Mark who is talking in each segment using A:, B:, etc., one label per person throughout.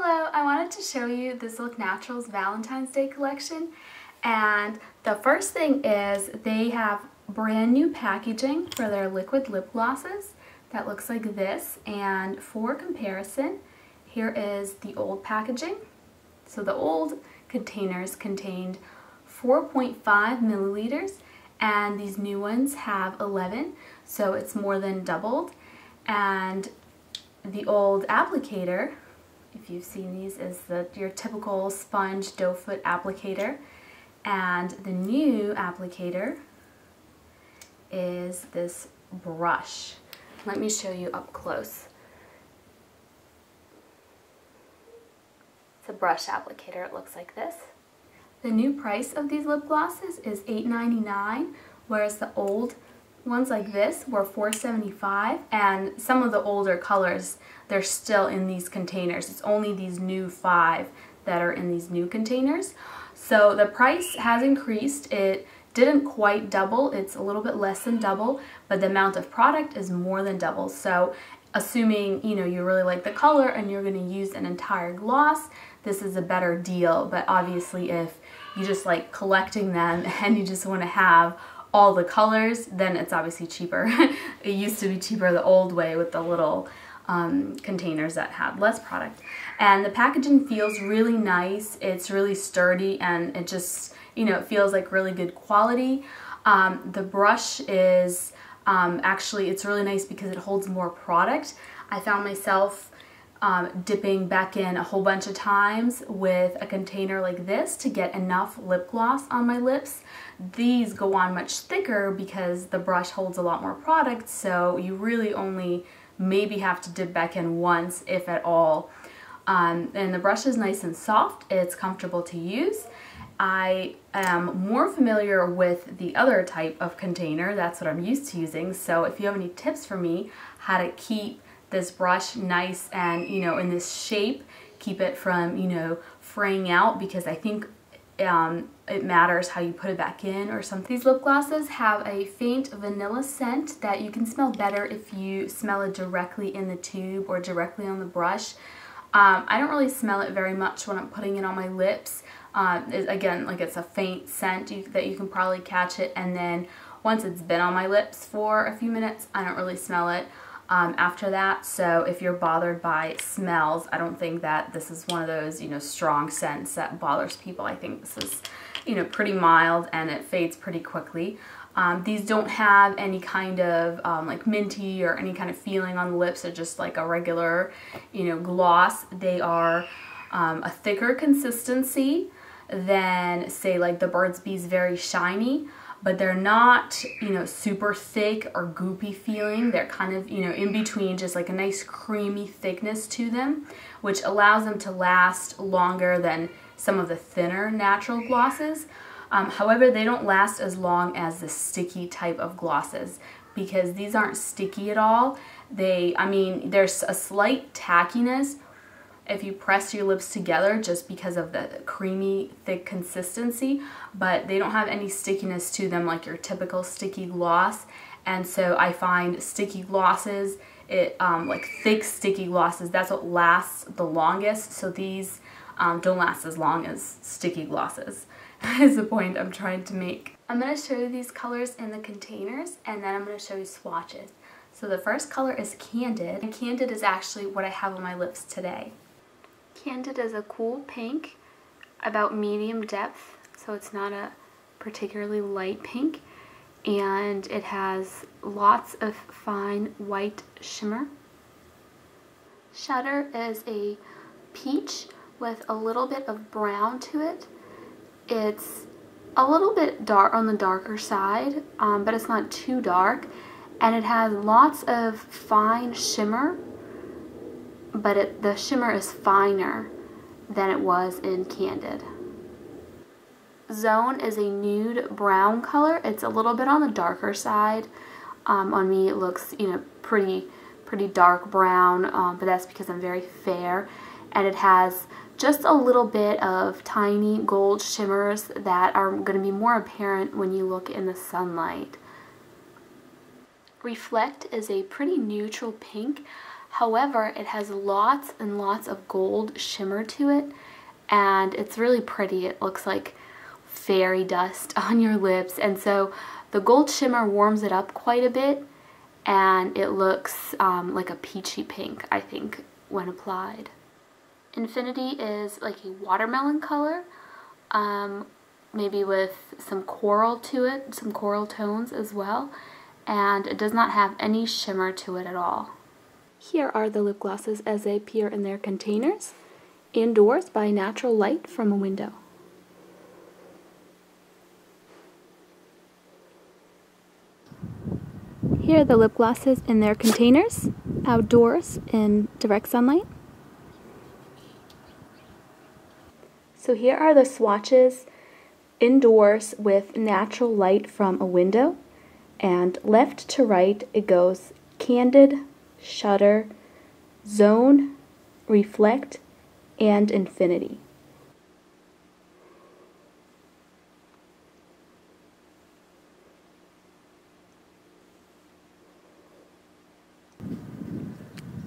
A: Hello, I wanted to show you this Look Naturals Valentine's Day collection, and the first thing is they have brand new packaging for their liquid lip glosses that looks like this. And for comparison, here is the old packaging. So the old containers contained 4.5 milliliters and these new ones have 11, so it's more than doubled. And the old applicator, if you've seen these, is your typical sponge doe foot applicator, and the new applicator is this brush. Let me show you up close. It's a brush applicator. It looks like this. The new price of these lip glosses is $8.99, whereas the old ones like this were $4.75, and some of the older colors, they're still in these containers. It's only these new 5 that are in these new containers. So the price has increased. It didn't quite double. It's a little bit less than double, but the amount of product is more than double. So assuming, you really like the color and you're going to use an entire gloss, this is a better deal. But obviously if you just like collecting them and you just want to have all the colors, then it's obviously cheaper. It used to be cheaper the old way with the little containers that had less product. And the packaging feels really nice. It's really sturdy, and it just, it feels like really good quality. The brush is actually, it's really nice because it holds more product. I found myself dipping back in a whole bunch of times with a container like this to get enough lip gloss on my lips. These go on much thicker because the brush holds a lot more product, so you really only maybe have to dip back in once, if at all. And the brush is nice and soft. It's comfortable to use. I am more familiar with the other type of container. That's what I'm used to using. So if you have any tips for me how to keep this brush nice and, in this shape, keep it from, fraying out, because I think it matters how you put it back in or something. These lip glosses have a faint vanilla scent that you can smell better if you smell it directly in the tube or directly on the brush. I don't really smell it very much when I'm putting it on my lips. Again, like, it's a faint scent that you can probably catch it, and then once it's been on my lips for a few minutes, I don't really smell it after that. So if you're bothered by smells, I don't think that this is one of those, strong scents that bothers people. I think this is, pretty mild, and it fades pretty quickly. These don't have any kind of like minty or any kind of feeling on the lips. They're just like a regular, gloss. They are a thicker consistency than, say, like the Burt's Bees Very Shiny, but they're not, super thick or goopy feeling. They're kind of, in between, just like a nice creamy thickness to them, which allows them to last longer than some of the thinner natural glosses. However, they don't last as long as the sticky type of glosses, because these aren't sticky at all. There's a slight tackiness if you press your lips together just because of the creamy, thick consistency, but they don't have any stickiness to them like your typical sticky gloss. And so I find sticky glosses, like thick sticky glosses, that's what lasts the longest. So these don't last as long as sticky glosses, is the point I'm trying to make. I'm going to show you these colors in the containers, and then I'm going to show you swatches. So the first color is Candid, and Candid is actually what I have on my lips today. Candid is a cool pink, about medium depth, so it's not a particularly light pink, and it has lots of fine white shimmer. Shutter is a peach with a little bit of brown to it. It's a little bit dark on the darker side, but it's not too dark, and it has lots of fine shimmer, but the shimmer is finer than it was in Candid. Zone is a nude brown color. It's a little bit on the darker side. On me it looks, pretty dark brown, but that's because I'm very fair. And it has just a little bit of tiny gold shimmers that are going to be more apparent when you look in the sunlight. Reflect is a pretty neutral pink. However, it has lots and lots of gold shimmer to it, and it's really pretty. It looks like fairy dust on your lips, and so the gold shimmer warms it up quite a bit, and it looks like a peachy pink, I think, when applied. Infinity is like a watermelon color, maybe with some coral to it, some coral tones as well, and it does not have any shimmer to it at all. Here are the lip glosses as they appear in their containers, indoors by natural light from a window. Here are the lip glosses in their containers, outdoors in direct sunlight. So here are the swatches indoors with natural light from a window, and left to right it goes Candid, Shutter, Zone, Reflect, and Infinity.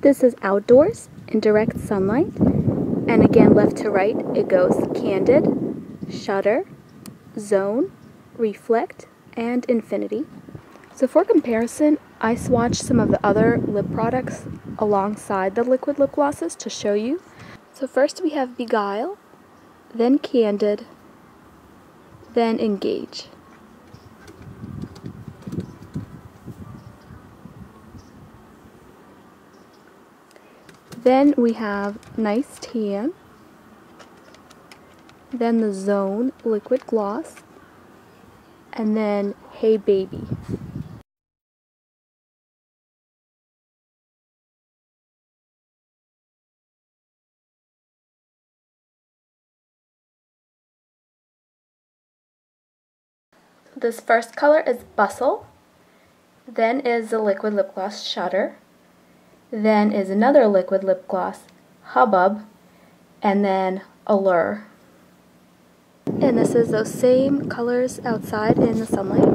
A: This is outdoors in direct sunlight, and again left to right it goes Candid, Shutter, Zone, Reflect, and Infinity. So for comparison, I swatched some of the other lip products alongside the liquid lip glosses to show you. So first we have Beguile, then Candid, then Engage. Then we have Nice Tan, then the Zone liquid gloss, and then Hey Baby. This first color is Bustle, then is the liquid lip gloss Shutter, then is another liquid lip gloss, Hubbub, and then Allure. And this is those same colors outside in the sunlight.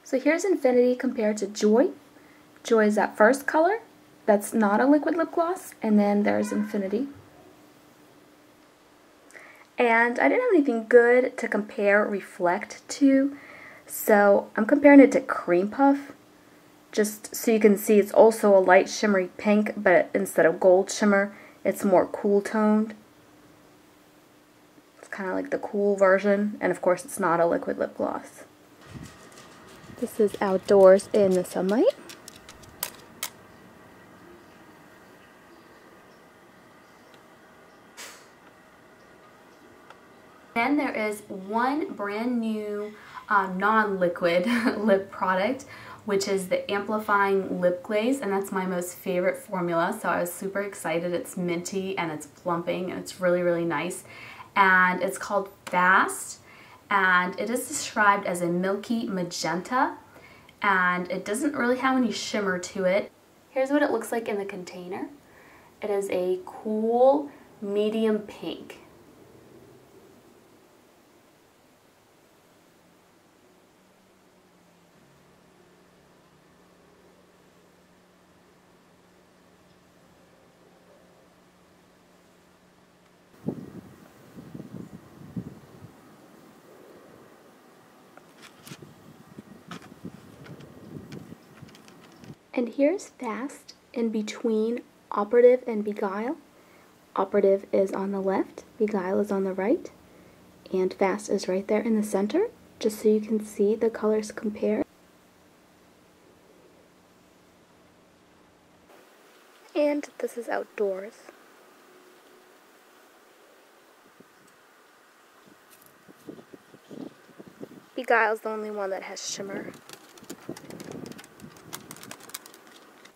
A: So here's Infinity compared to Joy. Joy is that first color, that's not a liquid lip gloss, and then there's Infinity. And I didn't have anything good to compare Reflect to, so I'm comparing it to Cream Puff, just so you can see it's also a light shimmery pink, but instead of gold shimmer, it's more cool toned. It's kind of like the cool version, and of course it's not a liquid lip gloss. This is outdoors in the sunlight. Then there is one brand new non-liquid lip product, which is the Amplifying Lip Glaze, and that's my most favorite formula, so I was super excited. It's minty and it's plumping and it's really, really nice. And it's called Fast, and it is described as a milky magenta, and it doesn't really have any shimmer to it. Here's what it looks like in the container. It is a cool medium pink. And here's Fast in between Operative and Beguile. Operative is on the left, Beguile is on the right, and Fast is right there in the center, just so you can see the colors compare. And this is outdoors. Beguile's the only one that has shimmer.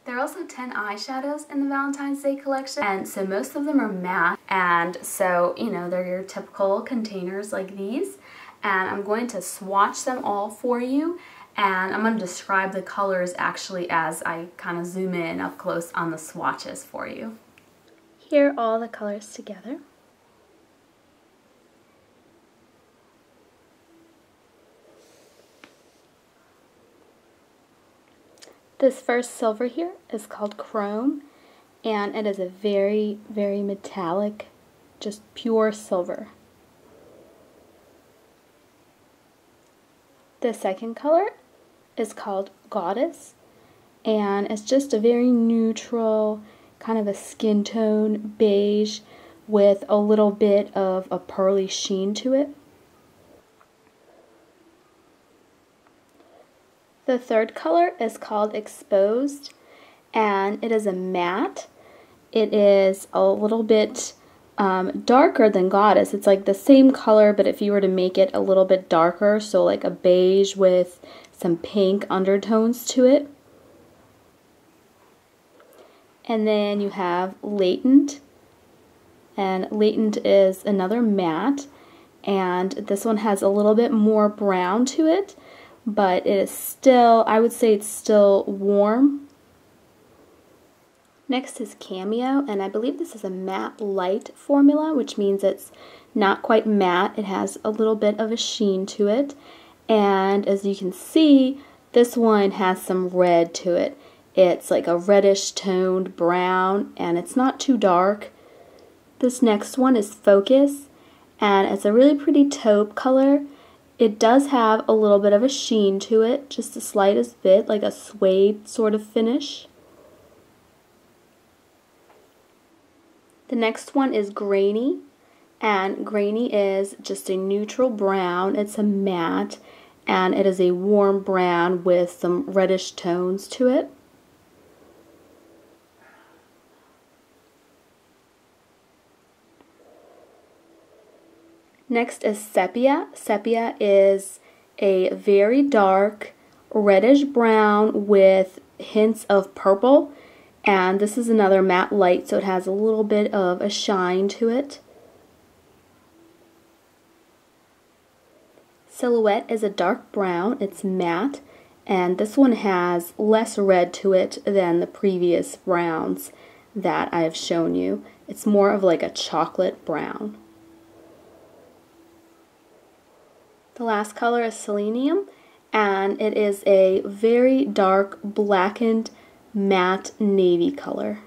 A: There are also 10 eyeshadows in the Valentine's Day collection, and so most of them are matte, and so, you know, they're your typical containers like these, and I'm going to swatch them all for you, and I'm going to describe the colors actually as I kind of zoom in up close on the swatches for you. Here are all the colors together. This first silver here is called Chrome, and it is a very, very metallic, just pure silver. The second color is called Goddess, and it's just a very neutral, kind of a skin tone beige with a little bit of a pearly sheen to it. The third color is called Exposed, and it is a matte. It is a little bit darker than Goddess. It's like the same color, but if you were to make it a little bit darker, so like a beige with some pink undertones to it. And then you have Latent, and Latent is another matte, and this one has a little bit more brown to it, but it is still, I would say it's still warm. Next is Cameo, and I believe this is a matte light formula, which means it's not quite matte. It has a little bit of a sheen to it, and as you can see, this one has some red to it. It's like a reddish toned brown, and it's not too dark. This next one is Focus, and it's a really pretty taupe color. It does have a little bit of a sheen to it, just the slightest bit, like a suede sort of finish. The next one is Grainy, and Grainy is just a neutral brown. It's a matte, and it is a warm brown with some reddish tones to it. Next is Sepia. Sepia is a very dark reddish brown with hints of purple, and this is another matte light, so it has a little bit of a shine to it. Silhouette is a dark brown. It's matte, and this one has less red to it than the previous browns that I have shown you. It's more of like a chocolate brown. The last color is Selenium, and it is a very dark blackened matte navy color.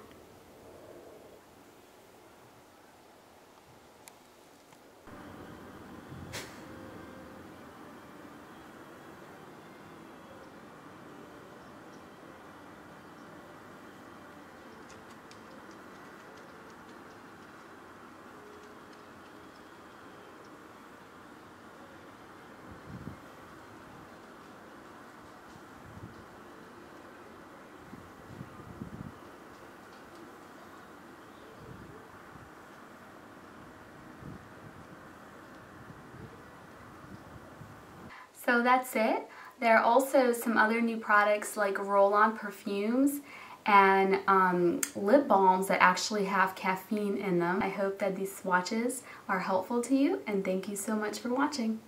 A: So that's it. There are also some other new products like roll-on perfumes and lip balms that actually have caffeine in them. I hope that these swatches are helpful to you, and thank you so much for watching.